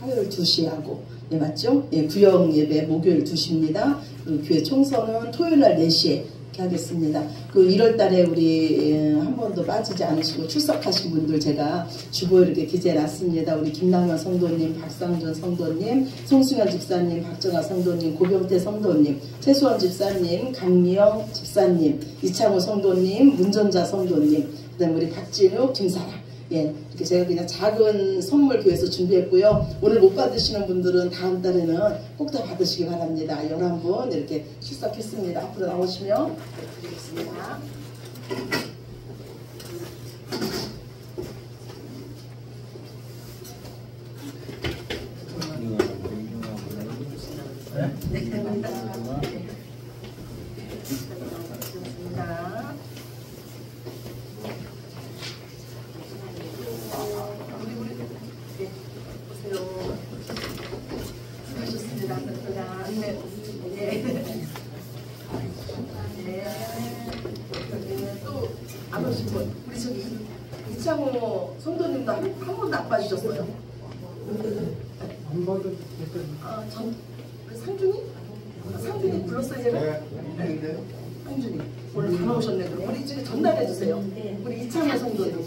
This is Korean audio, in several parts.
화요일 2시에 하고, 예, 맞죠? 예, 구역 예배 목요일 2시입니다. 그리고 교회 총선은 토요일날 4시에 이렇게 하겠습니다. 그 1월달에 우리 한 번도 빠지지 않으시고 출석하신 분들 제가 주보에 이렇게 기재해놨습니다. 우리 김남현 성도님, 박상준 성도님, 송승현 집사님, 박정아 성도님, 고병태 성도님, 최수원 집사님, 강미영 집사님, 이창호 성도님, 문전자 성도님, 그 다음에 우리 박진욱, 김사랑. 예, 이렇게 제가 그냥 작은 선물 교회에서 준비했고요. 오늘 못 받으시는 분들은 다음 달에는 꼭 다 받으시기 바랍니다. 11분 이렇게 출석했습니다. 앞으로 나오시면 드리겠습니다. 우리 저기 이창호 성도님도 한 번도 안 빠지셨어요? 한 번도 상준이? 상준이 불렀어요 제가? 네. 상준이 오늘 다 나오셨네. 그럼 우리 이쪽에 전달해 주세요. 우리 이창호 성도님.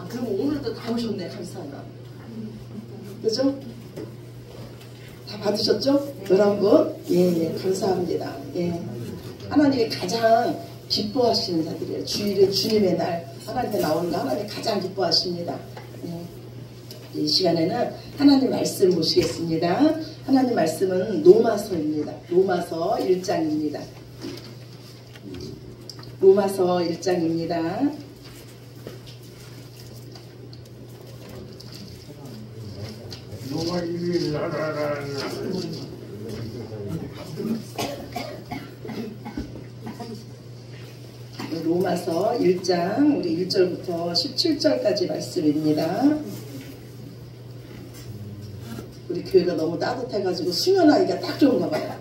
그럼 오늘도 다 오셨네. 감사하다. 그죠? 다 받으셨죠? 11분? 예, 감사합니다. 예. 하나님이 가장 기뻐하시는 자들이에요. 주일은 주님의 날, 하나님께 나오는 거 하나님이 가장 기뻐하십니다. 예. 이 시간에는 하나님 말씀 보시겠습니다. 하나님 말씀은 로마서입니다. 로마서 1장입니다. 로마서 1장입니다. 로마서 1장 우리 1절부터 17절까지 말씀입니다. 우리 교회가 너무 따뜻해가지고 수면하기가 딱 좋은가 봐요.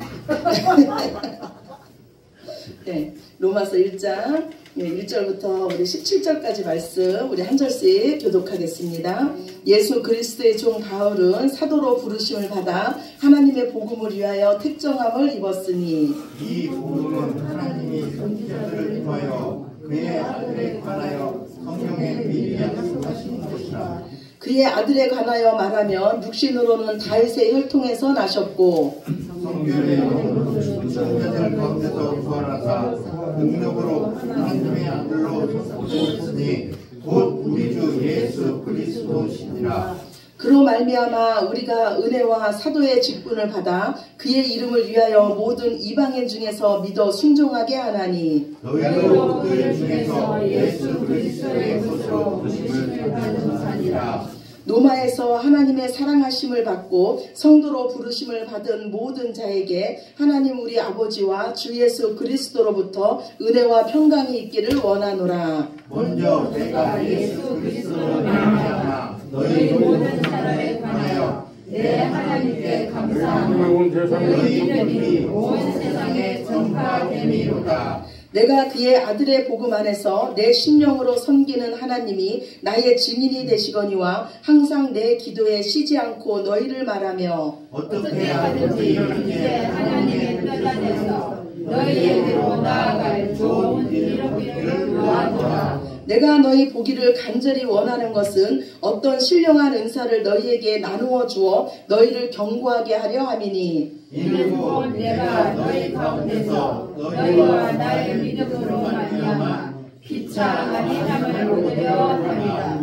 네, 로마서 1장 1절부터 우리 17절까지 말씀 우리 한 절씩 교독하겠습니다. 예수 그리스도의 종 바울은 사도로 부르심을 받아 하나님의 복음을 위하여 택정함을 입었으니 이 복음은 하나님이 선지자들을 통하여 그의 아들에 관하여 성경에 미리 약속하신 것이라. 그의 아들에 관하여 말하면 육신으로는 다윗의 혈통에서 나셨고 성결의 영으로 천자들 가운데서 부활하사 능력으로 하나님의 아들로 선포되었으니 곧 우리 주 예수 그리스도시니라. 그로 말미암아 우리가 은혜와 사도의 직분을 받아 그의 이름을 위하여 모든 이방인 중에서 믿어 순종하게 하나니 너희도 그들 중에서 예수 그리스도의 것으로 부르심을 받은 자니라. 노마에서 하나님의 사랑하심을 받고 성도로 부르심을 받은 모든 자에게 하나님 우리 아버지와 주 예수 그리스도로부터 은혜와 평강이 있기를 원하노라. 먼저 내가 예수 그리스도로 말미암아 너희 모든 사람에 관하여 내 하나님께 감사하며 너희 이름이 온 세상에 전파됨이로다. 내가 그의 아들의 복음 안에서 내 심령으로 섬기는 하나님이 나의 증인이 되시거니와 항상 내 기도에 쉬지 않고 너희를 말하며 어떻게 하든지 이제 하나님의 뜻 안에서 너희에게로 나아갈 좋은 이르기를 구하노라. 내가 너희 보기를 간절히 원하는 것은 어떤 신령한 은사를 너희에게 나누어 주어 너희를 경고하게 하려 함이니 이는 곧 내가 너희 가운데서 너희와 나의 믿음으로 말미암아 피차 안위함을 얻으려 합니다.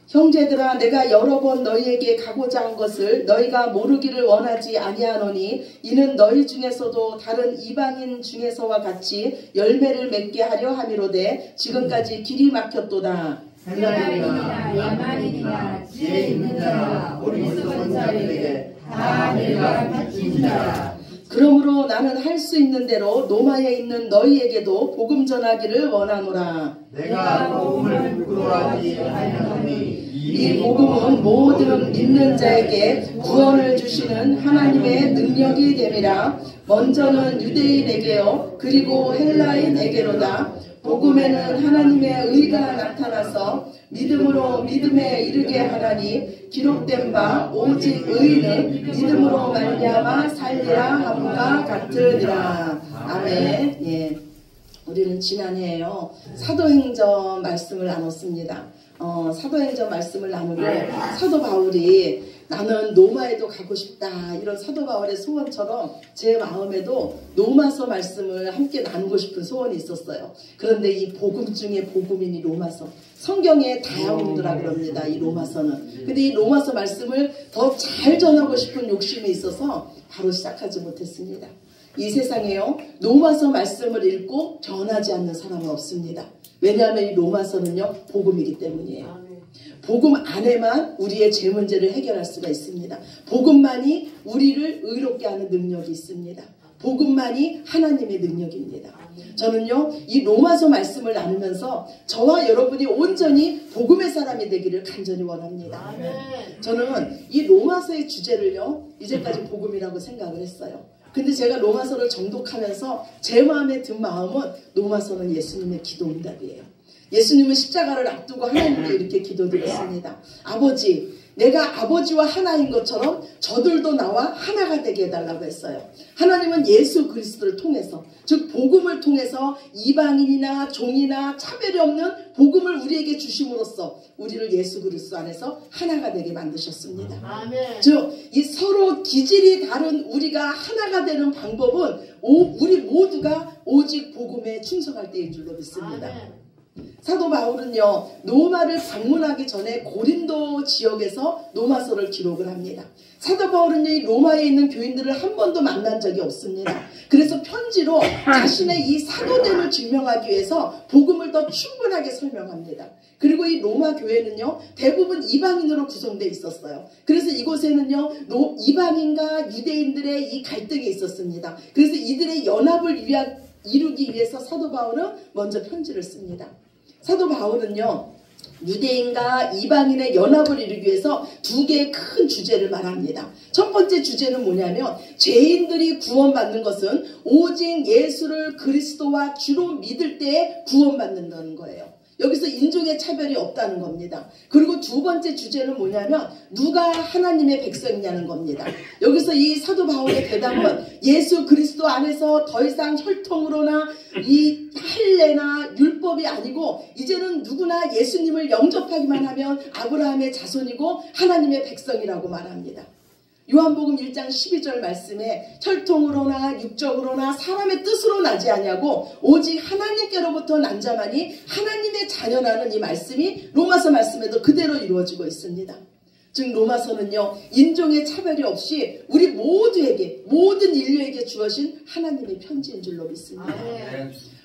형제들아 내가 여러 번 너희에게 가고자 한 것을 너희가 모르기를 원하지 아니하노니 이는 너희 중에서도 다른 이방인 중에서와 같이 열매를 맺게 하려 함이로되 지금까지 길이 막혔도다. 헬라인이나 야만인이나 지혜 있는 자나 어리석은 자들에게 다 내가 바친 자라. 그러므로 나는 할 수 있는 대로 노마에 있는 너희에게도 복음 전하기를 원하노라. 내가 복음을 부끄러워하지 아니하노니 이 복음은 모든 믿는 자에게 구원을 주시는 하나님의 능력이 됨이라. 먼저는 유대인에게요 그리고 헬라인에게로다. 복음에는 하나님의 의가 나타나서 믿음으로 믿음에 이르게 하나니 기록된 바 오직 의인은 믿음으로 말미암아 살리라 함과 같으니라. 아멘. 예. 우리는 지난해에요 사도행전 말씀을 나눴습니다. 사도행전 말씀을 나누고 사도 바울이 나는 로마에도 가고 싶다 이런 사도 바울의 소원처럼 제 마음에도 로마서 말씀을 함께 나누고 싶은 소원이 있었어요. 그런데 이 복음 중에 복음인 이 로마서, 성경에 다야몬드라 그럽니다. 이 로마서는. 근데 이 로마서 말씀을 더 잘 전하고 싶은 욕심이 있어서 바로 시작하지 못했습니다. 이 세상에요 로마서 말씀을 읽고 변하지 않는 사람은 없습니다. 왜냐하면 이 로마서는요 복음이기 때문이에요. 복음 안에만 우리의 죄 문제를 해결할 수가 있습니다. 복음만이 우리를 의롭게 하는 능력이 있습니다. 복음만이 하나님의 능력입니다. 저는요 이 로마서 말씀을 나누면서 저와 여러분이 온전히 복음의 사람이 되기를 간절히 원합니다. 저는 이 로마서의 주제를요 이제까지 복음이라고 생각을 했어요. 근데 제가 로마서를 정독하면서 제 마음에 든 마음은 로마서는 예수님의 기도응답이에요. 예수님은 십자가를 앞두고 하나님께 이렇게 기도드렸습니다. 아버지, 내가 아버지와 하나인 것처럼 저들도 나와 하나가 되게 해달라고 했어요. 하나님은 예수 그리스도를 통해서, 즉 복음을 통해서 이방인이나 종이나 차별이 없는 복음을 우리에게 주심으로써 우리를 예수 그리스도 안에서 하나가 되게 만드셨습니다. 아멘. 즉 이 서로 기질이 다른 우리가 하나가 되는 방법은 우리 모두가 오직 복음에 충성할 때인 줄로 믿습니다. 아멘. 사도 바울은요 로마를 방문하기 전에 고린도 지역에서 로마서를 기록을 합니다. 사도 바울은요 이 로마에 있는 교인들을 한 번도 만난 적이 없습니다. 그래서 편지로 자신의 이 사도됨을 증명하기 위해서 복음을 더 충분하게 설명합니다. 그리고 이 로마 교회는요 대부분 이방인으로 구성되어 있었어요. 그래서 이곳에는요 이방인과 유대인들의 이 갈등이 있었습니다. 그래서 이들의 연합을 이루기 위해서 사도 바울은 먼저 편지를 씁니다. 사도 바울은요 유대인과 이방인의 연합을 이루기 위해서 두 개의 큰 주제를 말합니다. 첫 번째 주제는 뭐냐면 죄인들이 구원받는 것은 오직 예수를 그리스도와 주로 믿을 때에 구원받는다는 거예요. 여기서 인종의 차별이 없다는 겁니다. 그리고 두 번째 주제는 뭐냐면 누가 하나님의 백성이냐는 겁니다. 여기서 이 사도 바울의 대답은 예수 그리스도 안에서 더 이상 혈통으로나 이 할례나 율법이 아니고 이제는 누구나 예수님을 영접하기만 하면 아브라함의 자손이고 하나님의 백성이라고 말합니다. 요한복음 1장 12절 말씀에 혈통으로나 육적으로나 사람의 뜻으로 나지 아니하고 오직 하나님께로부터 난 자만이 하나님의 자녀라는 이 말씀이 로마서 말씀에도 그대로 이루어지고 있습니다. 즉 로마서는요 인종의 차별이 없이 우리 모두에게 모든 인류에게 주어진 하나님의 편지인 줄로 믿습니다.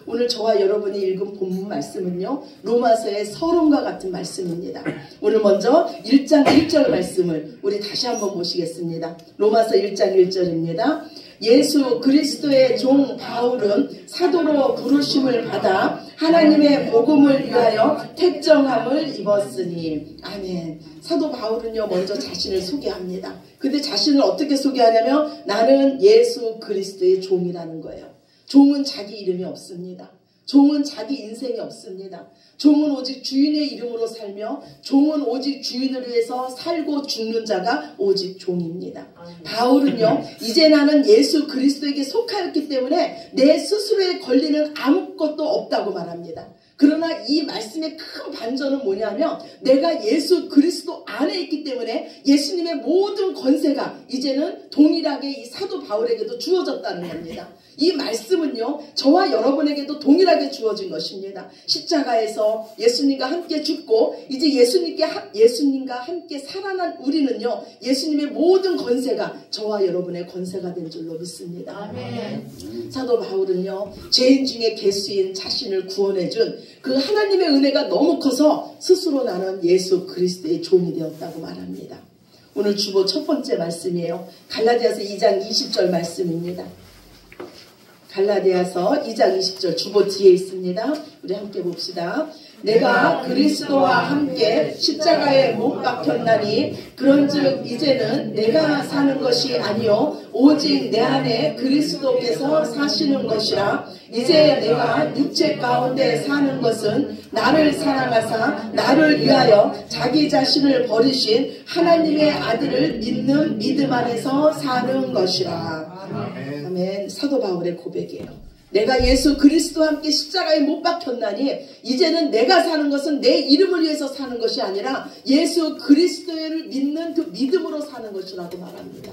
오늘 저와 여러분이 읽은 본문 말씀은요 로마서의 서론과 같은 말씀입니다. 오늘 먼저 1장 1절 말씀을 우리 다시 한번 보시겠습니다. 로마서 1장 1절입니다. 예수 그리스도의 종 바울은 사도로 부르심을 받아 하나님의 복음을 위하여 택정함을 입었으니. 아멘. 사도 바울은요 먼저 자신을 소개합니다. 근데 자신을 어떻게 소개하냐면 나는 예수 그리스도의 종이라는 거예요. 종은 자기 이름이 없습니다. 종은 자기 인생이 없습니다. 종은 오직 주인의 이름으로 살며 종은 오직 주인을 위해서 살고 죽는 자가 오직 종입니다. 바울은요 이제 나는 예수 그리스도에게 속하였기 때문에 내 스스로에 걸리는 아무것도 없다고 말합니다. 그러나 이 말씀의 큰 반전은 뭐냐면 내가 예수 그리스도 안에 있기 때문에 예수님의 모든 권세가 이제는 동일하게 이 사도 바울에게도 주어졌다는 겁니다. 이 말씀은요 저와 여러분에게도 동일하게 주어진 것입니다. 십자가에서 예수님과 함께 죽고 이제 예수님과 함께 살아난 우리는요 예수님의 모든 권세가 저와 여러분의 권세가 된 줄로 믿습니다. 아멘. 사도 바울은요 죄인 중에 괴수인 자신을 구원해준 그 하나님의 은혜가 너무 커서 스스로 나는 예수 그리스도의 종이 되었다고 말합니다. 오늘 주보 첫 번째 말씀이에요. 갈라디아서 2장 20절 말씀입니다. 갈라디아서 2장 20절 주보 뒤에 있습니다. 우리 함께 봅시다. 내가 그리스도와 함께 십자가에 못 박혔나니 그런즉 이제는 내가 사는 것이 아니요 오직 내 안에 그리스도께서 사시는 것이라. 이제 내가 육체 가운데 사는 것은 나를 사랑하사 나를 위하여 자기 자신을 버리신 하나님의 아들을 믿는 믿음 안에서 사는 것이라. 아멘. 사도 바울의 고백이에요. 내가 예수 그리스도와 함께 십자가에 못 박혔나니 이제는 내가 사는 것은 내 이름을 위해서 사는 것이 아니라 예수 그리스도를 믿는 그 믿음으로 사는 것이라고 말합니다.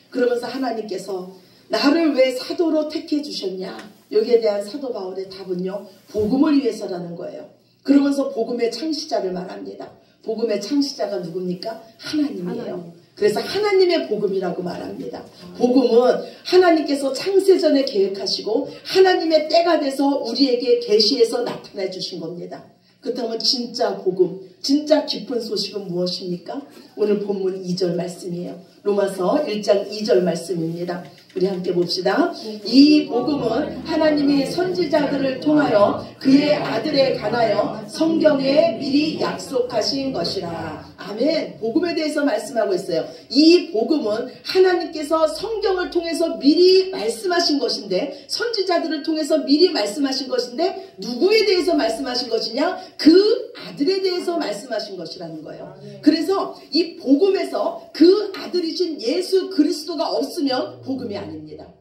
그러면서 하나님께서 나를 왜 사도로 택해 주셨냐? 여기에 대한 사도 바울의 답은요, 복음을 위해서라는 거예요. 그러면서 복음의 창시자를 말합니다. 복음의 창시자가 누굽니까? 하나님이에요. 그래서 하나님의 복음이라고 말합니다. 복음은 하나님께서 창세전에 계획하시고 하나님의 때가 돼서 우리에게 계시해서 나타내 주신 겁니다. 그렇다면 진짜 복음, 진짜 깊은 소식은 무엇입니까? 오늘 본문 2절 말씀이에요. 로마서 1장 2절 말씀입니다. 우리 함께 봅시다. 이 복음은 하나님이 선지자들을 통하여 그의 아들에 관하여 성경에 미리 약속하신 것이라. 아멘. 복음에 대해서 말씀하고 있어요. 이 복음은 하나님께서 성경을 통해서 미리 말씀하신 것인데, 선지자들을 통해서 미리 말씀하신 것인데, 누구에 대해서 말씀하신 것이냐? 그 아들에 대해서 말씀하신 것이라는 거예요. 그래서 이 복음에서 그 아들이신 예수 그리스도가 없으면 복음이 아닙니다.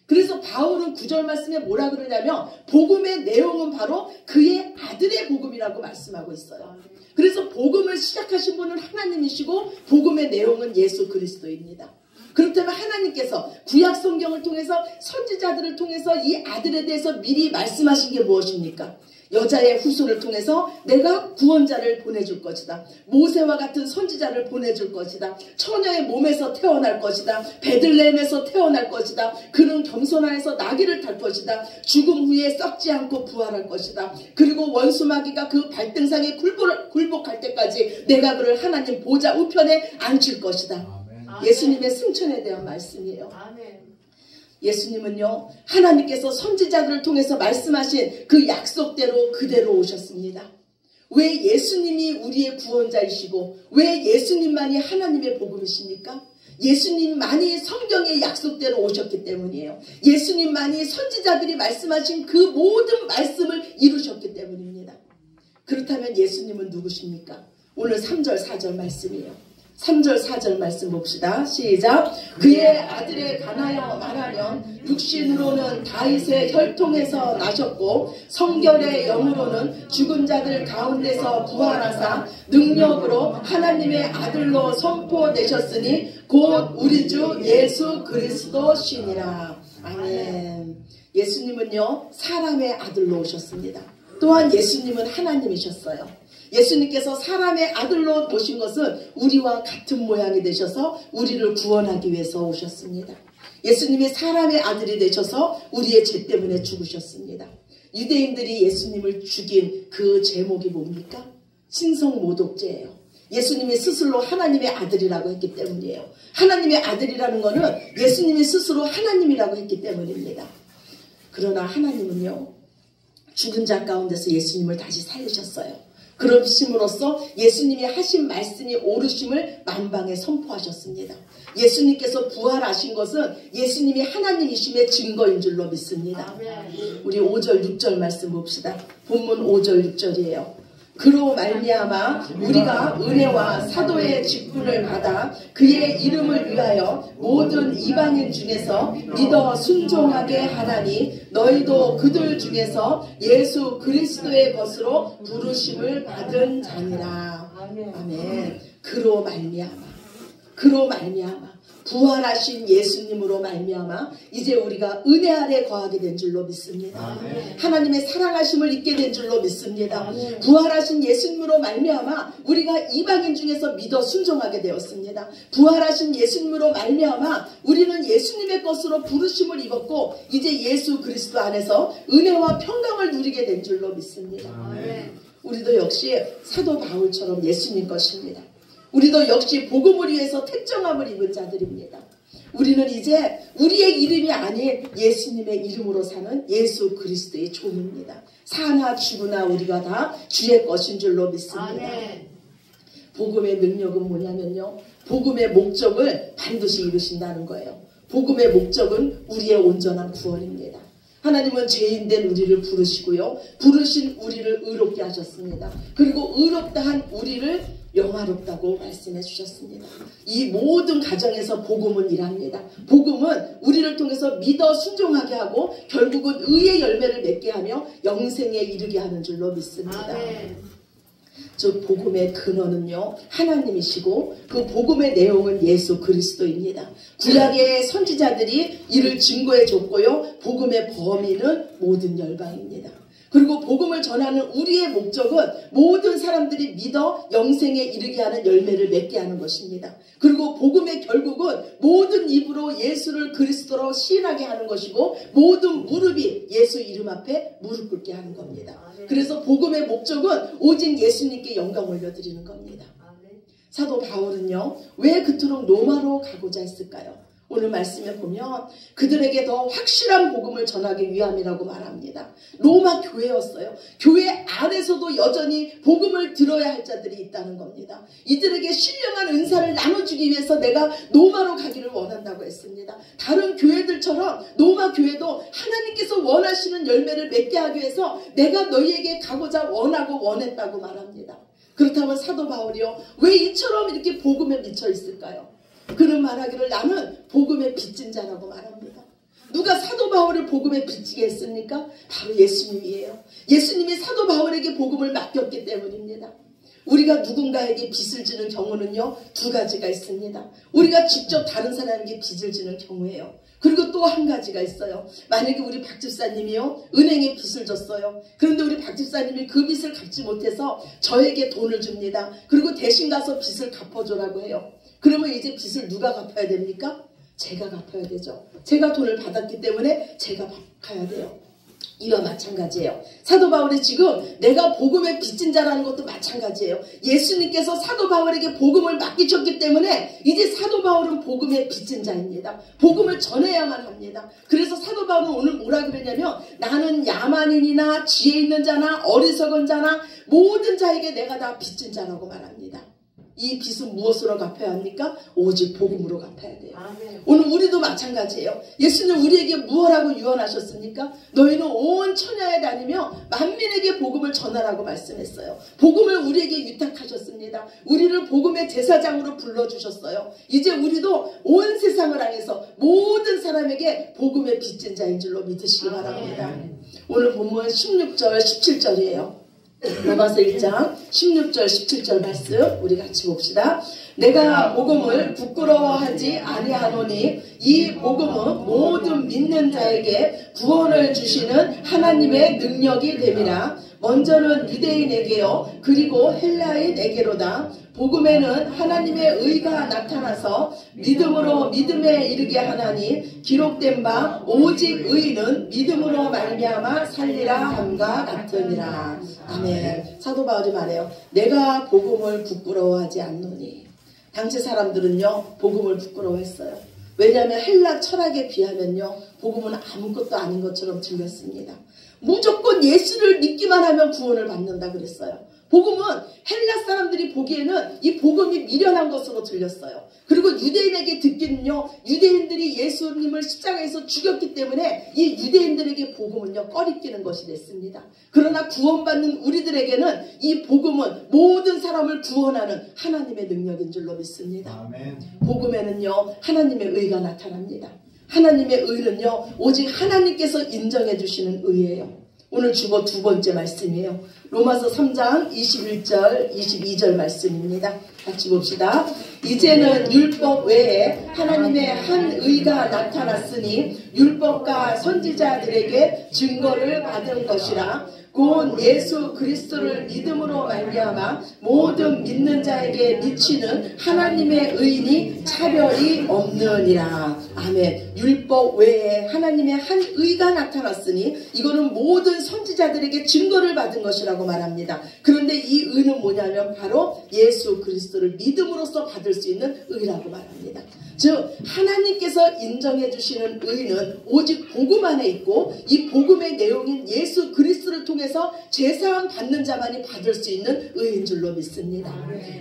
그래서 바울은 9절 말씀에 뭐라 그러냐면 복음의 내용은 바로 그의 아들의 복음이라고 말씀하고 있어요. 그래서 복음을 시작하신 분은 하나님이시고 복음의 내용은 예수 그리스도입니다. 그렇다면 하나님께서 구약 성경을 통해서 선지자들을 통해서 이 아들에 대해서 미리 말씀하신 게 무엇입니까? 여자의 후손을 통해서 내가 구원자를 보내줄 것이다. 모세와 같은 선지자를 보내줄 것이다. 처녀의 몸에서 태어날 것이다. 베들레헴에서 태어날 것이다. 그는 겸손하여서 나귀를 탈 것이다. 죽음 후에 썩지 않고 부활할 것이다. 그리고 원수마귀가 그 발등상에 굴복할 때까지 내가 그를 하나님 보좌 우편에 앉힐 것이다. 아멘. 예수님의 승천에 대한 말씀이에요. 아멘. 예수님은요, 하나님께서 선지자들을 통해서 말씀하신 그 약속대로 그대로 오셨습니다. 왜 예수님이 우리의 구원자이시고 왜 예수님만이 하나님의 복음이십니까? 예수님만이 성경의 약속대로 오셨기 때문이에요. 예수님만이 선지자들이 말씀하신 그 모든 말씀을 이루셨기 때문입니다. 그렇다면 예수님은 누구십니까? 오늘 3절 4절 말씀이에요. 3절 4절 말씀 봅시다. 시작. 그의 아들에 관하여 말하면 육신으로는 다윗의 혈통에서 나셨고 성결의 영으로는 죽은 자들 가운데서 부활하사 능력으로 하나님의 아들로 선포되셨으니 곧 우리 주 예수 그리스도시니라. 아멘. 예수님은요, 사람의 아들로 오셨습니다. 또한 예수님은 하나님이셨어요. 예수님께서 사람의 아들로 오신 것은 우리와 같은 모양이 되셔서 우리를 구원하기 위해서 오셨습니다. 예수님이 사람의 아들이 되셔서 우리의 죄 때문에 죽으셨습니다. 유대인들이 예수님을 죽인 그 제목이 뭡니까? 신성모독죄예요. 예수님이 스스로 하나님의 아들이라고 했기 때문이에요. 하나님의 아들이라는 것은 예수님이 스스로 하나님이라고 했기 때문입니다. 그러나 하나님은요, 죽은 자 가운데서 예수님을 다시 살리셨어요. 그러심으로써 예수님이 하신 말씀이 옳으심을 만방에 선포하셨습니다. 예수님께서 부활하신 것은 예수님이 하나님이심의 증거인 줄로 믿습니다. 우리 5절 6절 말씀 봅시다. 본문 5절 6절이에요. 그로 말미암아 우리가 은혜와 사도의 직분을 받아 그의 이름을 위하여 모든 이방인 중에서 믿어 순종하게 하나니 너희도 그들 중에서 예수 그리스도의 것으로 부르심을 받은 자니라. 아멘. 그로 말미암아 부활하신 예수님으로 말미암아 이제 우리가 은혜 아래 거하게 된 줄로 믿습니다. 아멘. 하나님의 사랑하심을 잊게 된 줄로 믿습니다. 아멘. 부활하신 예수님으로 말미암아 우리가 이방인 중에서 믿어 순종하게 되었습니다. 부활하신 예수님으로 말미암아 우리는 예수님의 것으로 부르심을 입었고 이제 예수 그리스도 안에서 은혜와 평강을 누리게 된 줄로 믿습니다. 아멘. 우리도 역시 사도 바울처럼 예수님 것입니다. 우리도 역시 복음을 위해서 택정함을 입은 자들입니다. 우리는 이제 우리의 이름이 아닌 예수님의 이름으로 사는 예수 그리스도의 종입니다. 사나 죽으나 우리가 다 주의 것인 줄로 믿습니다. 아멘. 복음의 능력은 뭐냐면요, 복음의 목적을 반드시 이루신다는 거예요. 복음의 목적은 우리의 온전한 구원입니다. 하나님은 죄인된 우리를 부르시고요, 부르신 우리를 의롭게 하셨습니다. 그리고 의롭다 한 우리를 영화롭다고 말씀해 주셨습니다. 이 모든 가정에서 복음은 일합니다. 복음은 우리를 통해서 믿어 순종하게 하고 결국은 의의 열매를 맺게 하며 영생에 이르게 하는 줄로 믿습니다. 아멘. 즉 복음의 근원은요, 하나님이시고 그 복음의 내용은 예수 그리스도입니다. 구약의 선지자들이 이를 증거해 줬고요, 복음의 범위는 모든 열방입니다. 그리고 복음을 전하는 우리의 목적은 모든 사람들이 믿어 영생에 이르게 하는 열매를 맺게 하는 것입니다. 그리고 복음의 결국은 모든 입으로 예수를 그리스도로 시인하게 하는 것이고 모든 무릎이 예수 이름 앞에 무릎 꿇게 하는 겁니다. 그래서 복음의 목적은 오직 예수님께 영광 올려드리는 겁니다. 사도 바울은요, 왜 그토록 로마로 가고자 했을까요? 오늘 말씀에 보면 그들에게 더 확실한 복음을 전하기 위함이라고 말합니다. 로마 교회였어요. 교회 안에서도 여전히 복음을 들어야 할 자들이 있다는 겁니다. 이들에게 신령한 은사를 나눠주기 위해서 내가 로마로 가기를 원한다고 했습니다. 다른 교회들처럼 로마 교회도 하나님께서 원하시는 열매를 맺게 하기 위해서 내가 너희에게 가고자 원하고 원했다고 말합니다. 그렇다면 사도 바울이요, 왜 이처럼 이렇게 복음에 미쳐 있을까요? 그는 말하기를 나는 복음의 빚진 자라고 말합니다. 누가 사도 바울을 복음에 빚지게 했습니까? 바로 예수님이에요. 예수님이 사도 바울에게 복음을 맡겼기 때문입니다. 우리가 누군가에게 빚을 지는 경우는요, 두 가지가 있습니다. 우리가 직접 다른 사람에게 빚을 지는 경우예요. 그리고 또 한 가지가 있어요. 만약에 우리 박 집사님이요, 은행에 빚을 졌어요. 그런데 우리 박 집사님이 그 빚을 갚지 못해서 저에게 돈을 줍니다. 그리고 대신 가서 빚을 갚아줘라고 해요. 그러면 이제 빚을 누가 갚아야 됩니까? 제가 갚아야 되죠. 제가 돈을 받았기 때문에 제가 갚아야 돼요. 이와 마찬가지예요. 사도 바울이 지금 내가 복음의 빚진 자라는 것도 마찬가지예요. 예수님께서 사도 바울에게 복음을 맡기셨기 때문에 이제 사도 바울은 복음의 빚진 자입니다. 복음을 전해야만 합니다. 그래서 사도 바울은 오늘 뭐라 그러냐면 나는 야만인이나 지혜 있는 자나 어리석은 자나 모든 자에게 내가 다 빚진 자라고 말합니다. 이 빚은 무엇으로 갚아야 합니까? 오직 복음으로 갚아야 돼요. 아멘. 오늘 우리도 마찬가지예요. 예수님 우리에게 무엇하고 유언하셨습니까? 너희는 온 천하에 다니며 만민에게 복음을 전하라고 말씀했어요. 복음을 우리에게 위탁하셨습니다. 우리를 복음의 제사장으로 불러주셨어요. 이제 우리도 온 세상을 향해서 모든 사람에게 복음의 빚진 자인 줄로 믿으시기 바랍니다. 오늘 본문 16절 17절이에요. 로마서 1장 16절 17절 말씀 우리 같이 봅시다. 내가 복음을 부끄러워하지 아니하노니 이 복음은 모든 믿는 자에게 구원을 주시는 하나님의 능력이 됨이라. 먼저는 유대인에게요 그리고 헬라인에게로다. 복음에는 하나님의 의가 나타나서 믿음으로 믿음에 이르게 하나니 기록된 바 오직 의인은 믿음으로 말미암아 살리라 함과 같으니라. 아멘. 사도 바울이 말해요. 내가 복음을 부끄러워하지 않노니. 당시 사람들은요 복음을 부끄러워했어요. 왜냐하면 헬라 철학에 비하면요 복음은 아무것도 아닌 것처럼 들렸습니다. 무조건 예수를 믿기만 하면 구원을 받는다 그랬어요. 복음은 헬라 사람들이 보기에는 이 복음이 미련한 것으로 들렸어요. 그리고 유대인에게 듣기는요 유대인들이 예수님을 십자가에서 죽였기 때문에 이 유대인들에게 복음은요 꺼리끼는 것이 됐습니다. 그러나 구원받는 우리들에게는 이 복음은 모든 사람을 구원하는 하나님의 능력인 줄로 믿습니다. 아멘. 복음에는요 하나님의 의가 나타납니다. 하나님의 의는요 오직 하나님께서 인정해 주시는 의예요. 오늘 주보 두 번째 말씀이에요. 로마서 3장 21절 22절 말씀입니다. 같이 봅시다. 이제는 율법 외에 하나님의 한 의가 나타났으니 율법과 선지자들에게 증거를 받은 것이라. 곧 예수 그리스도를 믿음으로 말미암아 모든 믿는 자에게 미치는 하나님의 의인이 차별이 없느니라. 아멘. 율법 외에 하나님의 한 의가 나타났으니 이거는 모든 선지자들에게 증거를 받은 것이라고 말합니다. 그런데 이 의는 뭐냐면 바로 예수 그리스도를 믿음으로써 받을 수 있는 의라고 말합니다. 즉 하나님께서 인정해 주시는 의는 오직 복음 안에 있고 이 복음의 내용인 예수 그리스도를 통해서 제사함 받는 자만이 받을 수 있는 의인 줄로 믿습니다.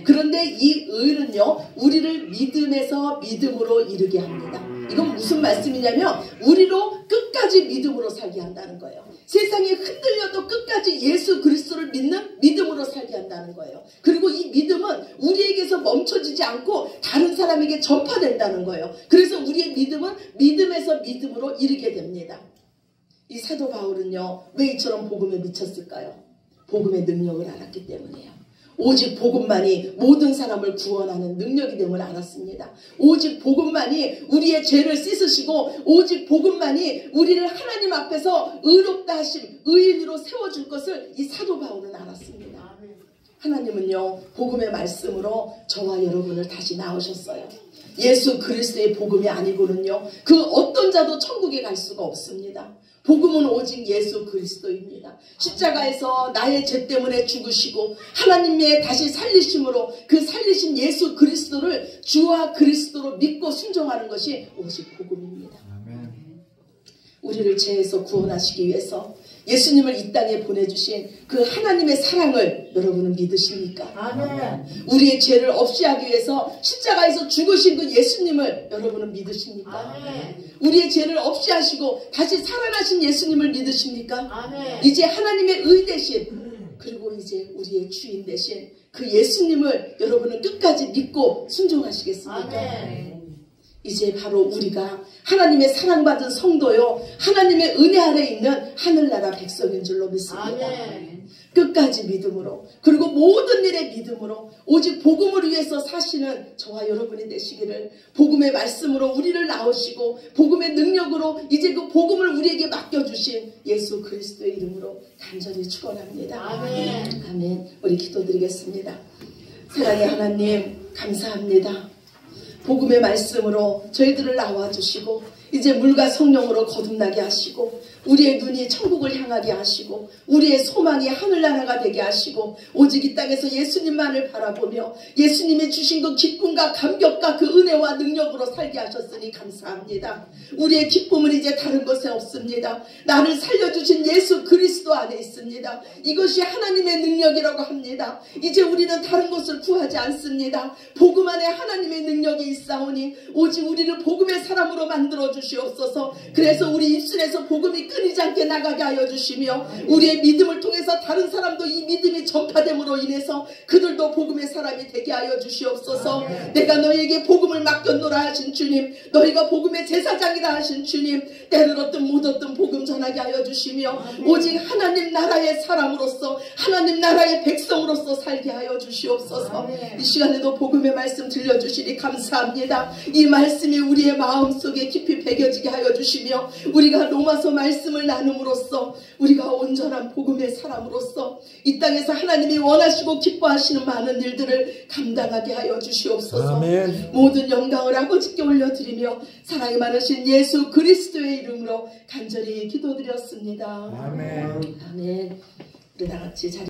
그런데 이 의는요 우리를 믿음에서 믿음으로 이르게 합니다. 이건 무슨 말씀이냐면 우리로 끝까지 믿음으로 살게 한다는 거예요. 세상이 흔들려도 끝까지 예수 그리스도를 믿는 믿음으로 살게 한다는 거예요. 그리고 이 믿음은 우리에게서 멈춰지지 않고 다른 사람에게 전파된다는 거예요. 그래서 우리의 믿음은 믿음에서 믿음으로 이르게 됩니다. 이 사도 바울은요 왜 이처럼 복음에 미쳤을까요? 복음의 능력을 알았기 때문이에요. 오직 복음만이 모든 사람을 구원하는 능력이 됨을 알았습니다. 오직 복음만이 우리의 죄를 씻으시고 오직 복음만이 우리를 하나님 앞에서 의롭다 하심 의인으로 세워줄 것을 이 사도 바울은 알았습니다. 하나님은요 복음의 말씀으로 저와 여러분을 다시 낳으셨어요. 예수 그리스도의 복음이 아니고는요 그 어떤 자도 천국에 갈 수가 없습니다. 복음은 오직 예수 그리스도입니다. 십자가에서 나의 죄 때문에 죽으시고 하나님의 다시 살리심으로 그 살리신 예수 그리스도를 주와 그리스도로 믿고 순종하는 것이 오직 복음입니다. 우리를 죄에서 구원하시기 위해서 예수님을 이 땅에 보내주신 그 하나님의 사랑을 여러분은 믿으십니까? 아멘. 우리의 죄를 없이 하기 위해서 십자가에서 죽으신 그 예수님을 여러분은 믿으십니까? 아멘. 우리의 죄를 없이 하시고 다시 살아나신 예수님을 믿으십니까? 아멘. 이제 하나님의 의 대신 그리고 이제 우리의 주인 대신 그 예수님을 여러분은 끝까지 믿고 순종하시겠습니까? 아멘. 이제 바로 우리가 하나님의 사랑받은 성도요 하나님의 은혜 아래 있는 하늘나라 백성인 줄로 믿습니다. 아멘. 끝까지 믿음으로 그리고 모든 일에 믿음으로 오직 복음을 위해서 사시는 저와 여러분이 되시기를 복음의 말씀으로 우리를 낳으시고 복음의 능력으로 이제 그 복음을 우리에게 맡겨주신 예수 그리스도의 이름으로 간절히 축원합니다. 아멘. 아멘. 우리 기도드리겠습니다. 사랑의 하나님 감사합니다. 복음의 말씀으로 저희들을 낳아주시고 이제 물과 성령으로 거듭나게 하시고 우리의 눈이 천국을 향하게 하시고 우리의 소망이 하늘나라가 되게 하시고 오직 이 땅에서 예수님만을 바라보며 예수님이 주신 그 기쁨과 감격과 그 은혜와 능력으로 살게 하셨으니 감사합니다. 우리의 기쁨은 이제 다른 것에 없습니다. 나를 살려주신 예수 그리스도 안에 있습니다. 이것이 하나님의 능력이라고 합니다. 이제 우리는 다른 것을 구하지 않습니다. 복음 안에 하나님의 능력이 있사오니 오직 우리를 복음의 사람으로 만들어 주시옵소서. 그래서 우리 입술에서 복음이 끊이지 않게 나가게 하여 주시며 우리의 믿음을 통해서 다른 사람도 이 믿음이 전파됨으로 인해서 그들도 복음의 사람이 되게 하여 주시옵소서. 내가 너희에게 복음을 맡겼노라 하신 주님, 너희가 복음의 제사장이라 하신 주님, 때를 얻든 못 얻든 복음 전하게 하여 주시며 오직 하나님 나라의 사람으로서 하나님 나라의 백성으로서 살게 하여 주시옵소서. 이 시간에도 복음의 말씀 들려주시니 감사합니다. 이 말씀이 우리의 마음속에 깊이 배겨지게 하여 주시며 우리가 로마서 말씀을 나눔으로써 우리가 온전한 복음의 사람으로서 이 땅에서 하나님이 원하시고 기뻐하시는 많은 일들을 감당하게 하여 주시옵소서. 아멘. 모든 영광을 아버지께 올려드리며 사랑이 많으신 예수 그리스도의 이름으로 간절히 기도드렸습니다. 아멘. 아멘. 우리 다 같이 자리